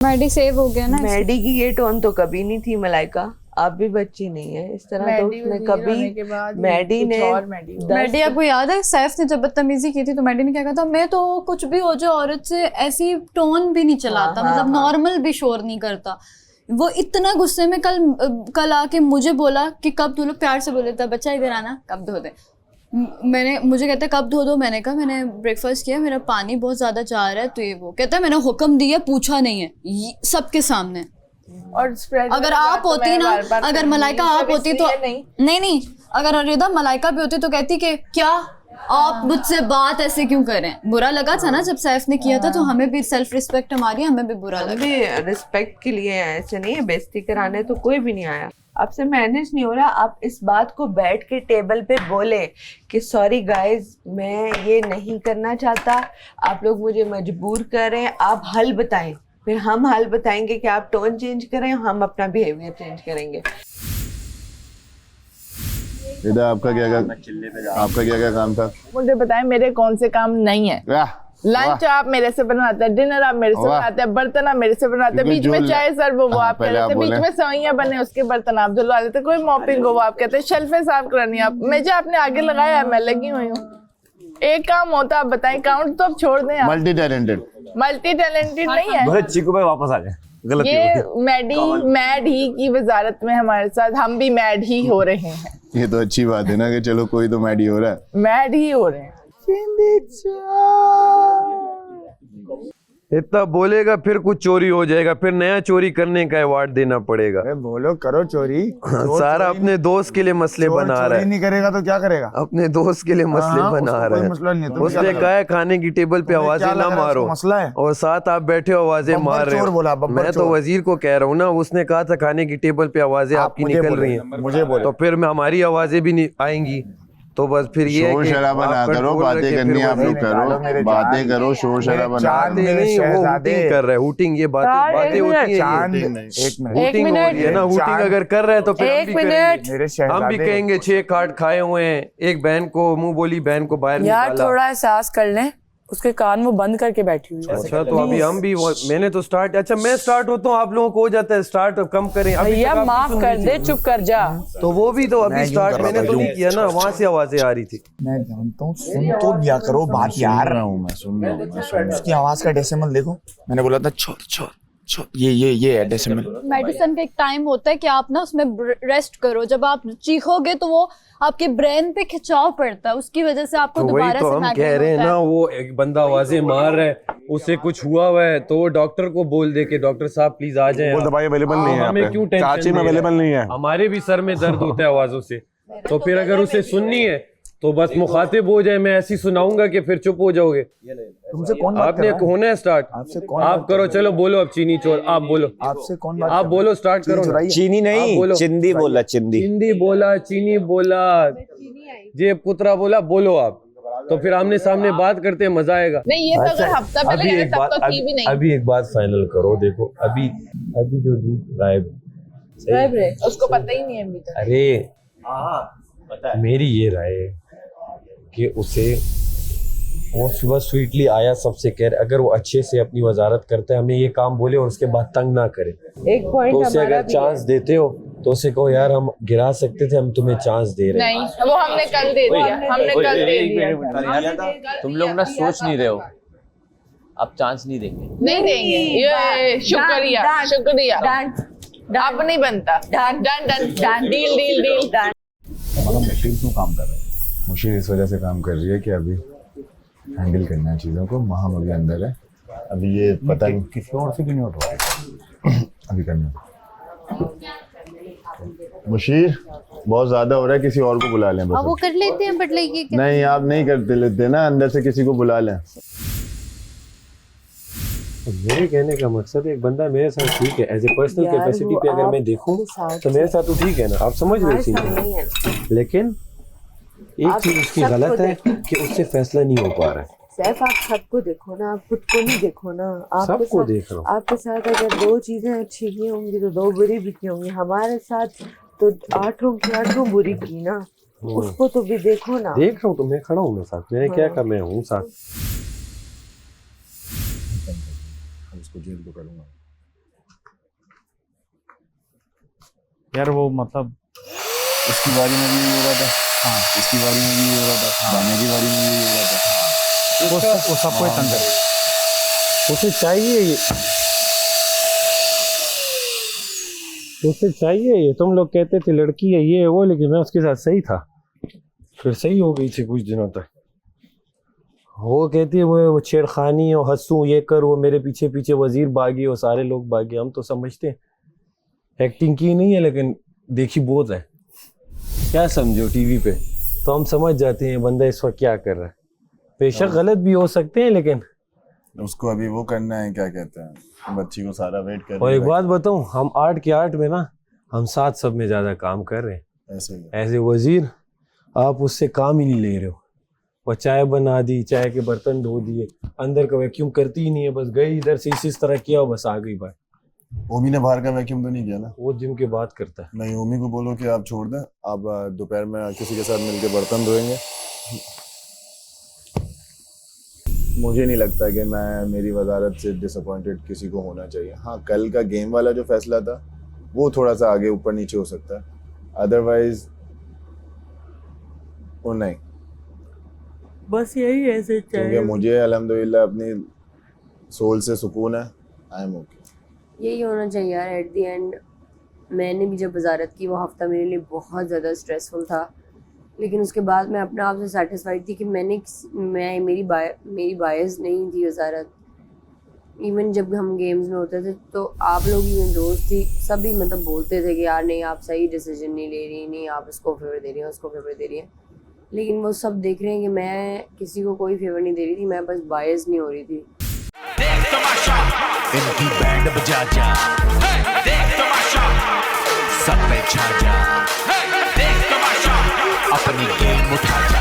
Maddie save हो गया ना। मैडी की ये टोन तो कभी नहीं थी मलाइका, आप भी बच्ची नहीं है इस तरह तो उसने कभी। मैडी ने मैडी आपको याद है सैफ ने जब बदतमीजी की थी तो मैडी ने क्या कहा था, मैं तो कुछ भी हो जाए औरत से ऐसी टोन भी नहीं चलाता, मतलब नॉर्मल भी शोर नहीं करता। वो इतना गुस्से में कल आके मुझे बोला कि कब तू लोग प्यार से बोले था बच्चा इधर आना कब धो दे। मुझे कहता है कब धो दो, मैंने कहा मैंने ब्रेकफास्ट किया, मेरा पानी बहुत ज्यादा जा रहा है तो ये वो कहता है मैंने हुक्म दिया पूछा नहीं है सबके सामने। और अगर आप होती ना, अगर मलाइका आप होती तो नहीं अगर रिदा मलाइका भी होती तो कहती कि क्या आप मुझसे बात ऐसे क्यों करें। बुरा लगा था ना जब सैफ ने किया था, तो हमें भी सेल्फ रिस्पेक्ट हमारी, हमें भी बुरा लगा। रिस्पेक्ट के लिए ऐसे नहीं है, बेइज्जती कराने तो कोई भी नहीं आया। आपसे मैनेज नहीं हो रहा, आप इस बात को बैठ के टेबल पे बोले कि सॉरी गाइज मैं ये नहीं करना चाहता, आप लोग मुझे मजबूर कर रहे हैं, आप हल बताएं, फिर हम हल बताएंगे कि आप टोन चेंज करें, हम अपना बिहेवियर चेंज करेंगे। इधर आपका क्या काम था? मुझे बताएं मेरे कौन से काम नहीं है। लंच आप मेरे से बनवाते हैं, डिनर आप मेरे से बनाते हैं, बर्तन आप मेरे से बनाते हैं, बीच में चाय सर्व वो आप कर देते, बीच में सवैयां बने उसके बर्तन आप धुलवा देते, कोई मॉपिंग हो वो आप कहते हैं, शेल्फे साफ करनी आप, मैं जो आपने आगे लगाया है मैं लगी हुई हूँ। एक काम होता आप बताएं, काउंट तो आप छोड़ दें। मल्टी टैलेंटेड नहीं है। चीकू भाई वापस आ जाए, ये मैड ही की वजारत में हमारे साथ हम भी मैड ही हो रहे हैं। ये तो अच्छी बात है ना कि चलो कोई तो मैड ही हो रहा है, मैड ही हो रहे हैं। इतना बोलेगा फिर कुछ चोरी हो जाएगा, फिर नया चोरी करने का अवार्ड देना पड़ेगा। बोलो करो चोरी। सारा अपने दोस्त के लिए मसले बना रहा है, नहीं करेगा तो क्या करेगा? अपने दोस्त के लिए मसले बना रहा है। उसने कहा है खाने की टेबल पे आवाजें ना मारो, मसला है, और साथ आप बैठे हो आवाजें मार रहे हो। मैं तो वजीर को कह रहा हूँ ना, उसने कहा था खाने की टेबल पे आवाजें आपकी निकल रही है, मुझे बोले तो फिर हमारी आवाजें भी नहीं आएंगी। तो बस फिर ये शोर शराबा ना करो, बातें करनी आप लोग करो, बातें करो, शोर शराबा ना करो। नहीं वो हूटिंग कर रहा है, हूटिंग ये बातें होती है, हूटिंग हो रही है ना। हूटिंग अगर कर रहे हैं तो फिर हम भी कहेंगे 6 कार्ड खाए हुए हैं, एक बहन को मुंह बोली बहन को बाहर यार थोड़ा एहसास कर लें, उसके कान वो बंद करके बैठी हुई है। अच्छा तो अभी हम भी मैंने तो स्टार्ट, अच्छा मैं स्टार्ट होता हूँ, आप लोगों को हो जाता है स्टार्ट, कम करें भैया माफ कर दे, चुप कर जा। तो वो भी तो अभी स्टार्ट मैंने तो नहीं किया ना, वहां से आवाजें आ रही थी। मैं जानता हूँ, सुन तो लिया करो बात यार। मैं सुन रहा हूँ। उसकी आवाज का डेसिमल देखो, मैंने बोला था छोड़ छोड़ छोड़, ये है डेसिमल। मेडिसिन का एक टाइम होता है कि आप ना उसमें रेस्ट करो, जब आप चीखोगे तो वो आपके ब्रेन पे खिंचाव पड़ता है, उसकी वजह से आपको दोबारा तो हम कह रहे हैं ना, वो एक बंदा आवाजें मार रहा है, उससे कुछ हुआ हुआ है तो वो डॉक्टर को बोल दे के डॉक्टर साहब प्लीज आ जाए। वो दवाई अवेलेबल नहीं है, हमें क्यों टेंशन, चाची में अवेलेबल नहीं है। हमारे भी सर में दर्द होता है आवाजों से, तो फिर अगर उसे सुननी है तो बस मुखातिब हो जाए, मैं ऐसी सुनाऊंगा कि फिर चुप हो जाओगे। तुमसे कौन बात आपने होना है स्टार्ट, आपसे कौन आप करो, चलो बोलो अब चीनी चोर, आप बोलो, आपसे कौन बात आप बोलो, स्टार्ट करो। चीनी नहीं, चिंदी बोला, चिंदी बोला, चीनी बोला, जे पुत्रा बोला, बोलो आप, तो फिर आमने सामने बात करते हैं, मजा आएगा। नहीं ये तो अगर हफ्ता पहले अभी एक बात, अभी एक बात फाइनल करो, देखो अभी जो दूध गायब है उसको पता ही नहीं है अभी तक। अरे मेरी ये राय है कि उसे वो सुबह स्वीटली आया, सबसे कह रहे अगर वो अच्छे से अपनी वजारत करता है, हमें ये काम बोले और उसके बाद तंग ना करे। एक पॉइंट तो उसे अगर चांस देते हो तो उसे कहो यार हम गिरा सकते थे, हम तुम्हें चांस दे रहे हैं। नहीं वो हमने कल दे दिया, हमने कल दे दिया। तुम लोग ना सोच नहीं रहे हो, अब चांस नहीं देंगे, नहीं देंगे। ये शुक्रिया शुक्रिया, अब नहीं बनता। Done done done, deal deal deal done. Musheer क्यों काम कर रहा है? मुशीर इस वजह से काम कर रही है कि अभी हैंडल करना है चीज़ों को, महम अभी अंदर है, अभी ये पता नहीं किसी और से क्यों नहीं उठ रहा है, अभी करना। मुशीर बहुत ज्यादा हो रहा है, किसी और को बुला लें बस। वो कर लेते हैं बट लाइक नहीं आप नहीं करते लेते ना, अंदर से किसी को बुला लें। मेरे कहने का मकसद है, एक बंदा मेरे साथ ठीक है, एज ए पर्सनल कैपेसिटी पे अगर मैं देखूं तो मेरे साथ तो ठीक है ना, आप समझ रहे हो, लेकिन एक चीज उसकी गलत है कि उससे फैसला नहीं हो पा रहा है। सैफ आप सबको देखो ना, आप खुद को नहीं देखो ना। सबको देख रहा हूँ। आपके साथ अगर 2 चीजें अच्छी की होंगी तो 2 बुरी भी की होंगी, हमारे साथ तो 8 की 8 बुरी की ना, उसको तो भी देखो ना। देख रहा हूँ तो मैं खड़ा हूँ मैं साथ, मैंने क्या कहा, मैं हूँ साथ। उसको जेल तो करूंगा, यार वो मतलब इसकी बारी में भी हो रहा था, हाँ इसकी बारी में भी हो रहा था, दाने की बारी में भी हो रहा था। वो सबको तंग कर, उसे चाहिए ये, उसे चाहिए ये। तुम लोग कहते थे लड़की है ये है वो, लेकिन मैं उसके साथ सही था, फिर सही हो गई थी कुछ दिनों तक। वो कहती है वो छेड़खानी और हंसू ये कर, वो मेरे पीछे पीछे वजीर भागी और सारे लोग भागे। हम तो समझते हैं एक्टिंग की नहीं है, लेकिन देखी बहुत है। क्या समझो टीवी पे तो हम समझ जाते हैं बंदा इस वक्त क्या कर रहा है। बेशक गलत भी हो सकते हैं, लेकिन उसको अभी वो करना है, क्या कहते हैं, बच्ची को सारा वेट कर। और एक बात बताऊं, हम आर्ट के आर्ट में ना, हम साथ सब में ज्यादा काम कर रहे हैं। ऐसे ही एज ए वजीर आप उससे काम ही नहीं ले रहे हो। वो चाय बना दी, चाय के बर्तन धो दिए, अंदर का वैक्यूम करती ही नहीं है, बस गई इधर से इस तरह किया और बस आ गई बात। ओमी ने बाहर का वैक्यूम तो नहीं किया ना? वो जिम के बात करता है। नहीं, ओमी को बोलो कि आप छोड़ दें, आप दोपहर में किसी के साथ मिलके बर्तन धोएंगे। मुझे नहीं लगता कि मेरी वजारत से डिसअपॉइंटेड किसी को होना चाहिए। हाँ, कल का गेम वाला जो फैसला था वो थोड़ा सा आगे ऊपर नीचे हो सकता है, अदरवाइज वो नहीं। बस यही ऐसे क्योंकि मुझे अल्हम्दुलिल्लाह अपनी सोल से सुकून है। I am okay. यही होना चाहिए यार एट दी एंड। मैंने भी जब वजारत की वो हफ्ता मेरे लिए बहुत ज़्यादा स्ट्रेसफुल था, लेकिन उसके बाद मैं अपने आप से सेटिस्फाइड थी कि मेरी बायस नहीं थी वजारत। इवन जब हम गेम्स में होते थे तो आप लोग ही मेरे दोस्त थी, सभी मतलब बोलते थे कि यार नहीं आप सही डिसीजन नहीं ले रही, नहीं आप इसको फेवर दे रही हैं, उसको फेवर दे रही हैं। लेकिन वो सब देख रहे हैं कि मैं किसी को कोई फेवर नहीं दे रही थी, मैं बस बायस नहीं हो रही थी। इनकी बैंड बजा जा, देख तमाशा, सब पे छा जा, देख तमाशा, अपनी गेम उठा जा।